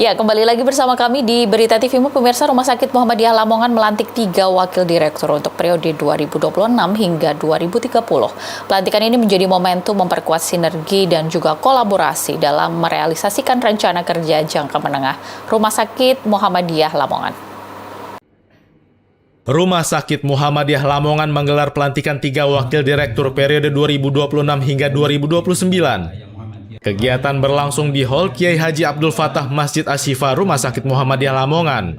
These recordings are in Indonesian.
Ya, kembali lagi bersama kami di Berita TVmu, pemirsa. Rumah Sakit Muhammadiyah Lamongan melantik 3 wakil direktur untuk periode 2026 hingga 2030. Pelantikan ini menjadi momentum memperkuat sinergi dan juga kolaborasi dalam merealisasikan rencana kerja jangka menengah Rumah Sakit Muhammadiyah Lamongan. Rumah Sakit Muhammadiyah Lamongan menggelar pelantikan 3 wakil direktur periode 2026 hingga 2029. Kegiatan berlangsung di Hall Kiai Haji Abdul Fattah Masjid Asy-Syifa Rumah Sakit Muhammadiyah Lamongan.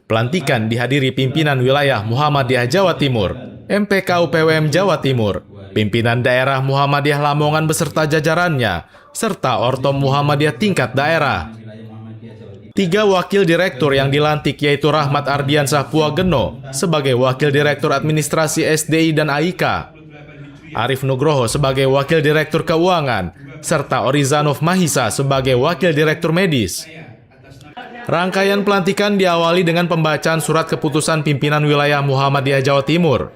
Pelantikan dihadiri pimpinan wilayah Muhammadiyah Jawa Timur, MPK-UPWM Jawa Timur, pimpinan daerah Muhammadiyah Lamongan beserta jajarannya, serta Ortom Muhammadiyah tingkat daerah. 3 wakil direktur yang dilantik yaitu Rahmat Ardiansah Puageno sebagai Wakil Direktur Administrasi SDI dan AIK, Arif Nugroho sebagai Wakil Direktur Keuangan, serta Orizanov Mahisa sebagai Wakil Direktur Medis. Rangkaian pelantikan diawali dengan pembacaan surat keputusan pimpinan wilayah Muhammadiyah Jawa Timur.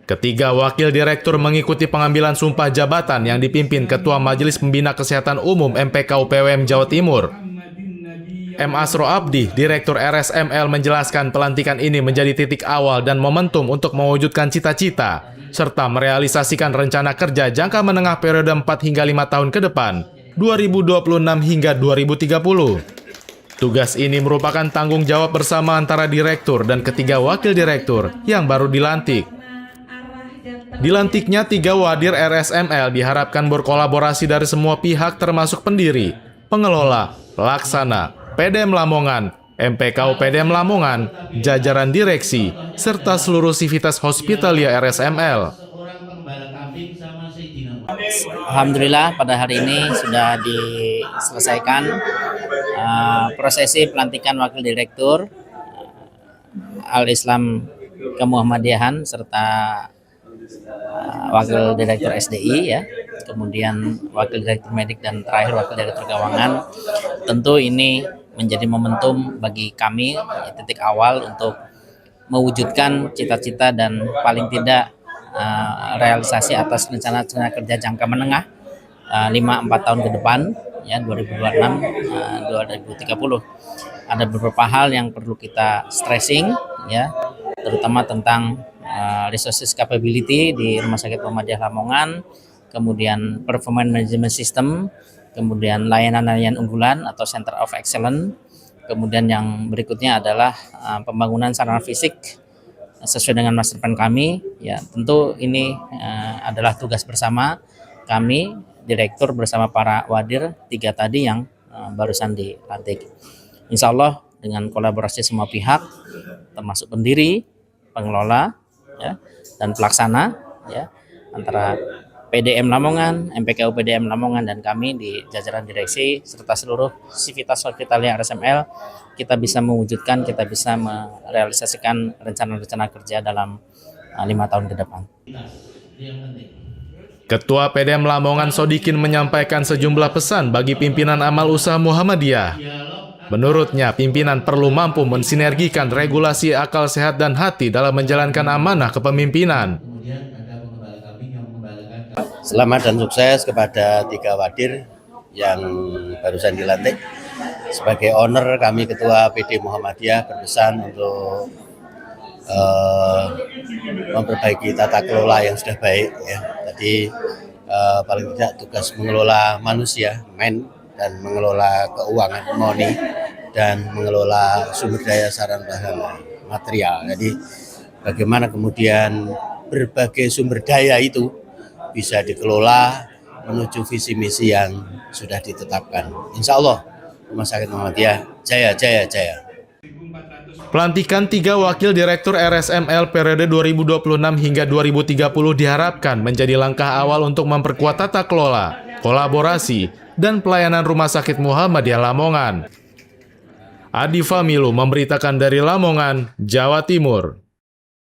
Ketiga wakil direktur mengikuti pengambilan sumpah jabatan yang dipimpin Ketua Majelis Pembina Kesehatan Umum MPK-UPWM Jawa Timur. M. Asro Abdi, Direktur RSML, menjelaskan pelantikan ini menjadi titik awal dan momentum untuk mewujudkan cita-cita, serta merealisasikan rencana kerja jangka menengah periode 4 hingga 5 tahun ke depan, 2026 hingga 2030. Tugas ini merupakan tanggung jawab bersama antara direktur dan ketiga wakil direktur yang baru dilantik. Dilantiknya 3 wadir RSML diharapkan berkolaborasi dari semua pihak termasuk pendiri, pengelola, pelaksana, PDM Lamongan, MPK-UPDM Lamongan, jajaran direksi, serta seluruh sivitas Hospitalia RSML. Alhamdulillah pada hari ini sudah diselesaikan prosesi pelantikan wakil direktur Al-Islam Kemuhammadiyahan serta wakil direktur SDI, ya, kemudian wakil direktur medik dan terakhir wakil direktur keuangan. Tentu ini menjadi momentum bagi kami, titik awal untuk mewujudkan cita-cita dan paling tidak realisasi atas rencana kerja jangka menengah 5-4 tahun ke depan, ya, 2026-2030. Ada beberapa hal yang perlu kita stressing, ya, terutama tentang resources capability di Rumah Sakit Muhammadiyah Lamongan, kemudian performance management system, kemudian layanan-layanan unggulan atau Center of Excellence, kemudian yang berikutnya adalah pembangunan sarana fisik sesuai dengan master plan kami. Ya, tentu ini adalah tugas bersama kami, direktur bersama para wadir 3 tadi yang barusan dilantik. Insya Allah dengan kolaborasi semua pihak, termasuk pendiri, pengelola, ya, dan pelaksana, ya, antara PDM Lamongan, MPK-UPDM Lamongan, dan kami di jajaran direksi serta seluruh sivitas Hospitalia RSML, kita bisa mewujudkan, kita bisa merealisasikan rencana-rencana kerja dalam 5 tahun ke depan. Ketua PDM Lamongan Sodikin menyampaikan sejumlah pesan bagi pimpinan amal usaha Muhammadiyah. Menurutnya, pimpinan perlu mampu mensinergikan regulasi akal sehat dan hati dalam menjalankan amanah kepemimpinan. Selamat dan sukses kepada 3 wadir yang barusan dilantik. Sebagai owner, kami Ketua PD Muhammadiyah berpesan untuk memperbaiki tata kelola yang sudah baik, ya. Tadi paling tidak tugas mengelola manusia, dan mengelola keuangan money, dan mengelola sumber daya sarana material. Jadi bagaimana kemudian berbagai sumber daya itu bisa dikelola menuju visi misi yang sudah ditetapkan. Insya Allah Rumah Sakit Muhammadiyah jaya, jaya, jaya. Pelantikan 3 wakil direktur RSML periode 2026 hingga 2030 diharapkan menjadi langkah awal untuk memperkuat tata kelola, kolaborasi, dan pelayanan Rumah Sakit Muhammadiyah Lamongan. Adi Familu memberitakan dari Lamongan, Jawa Timur.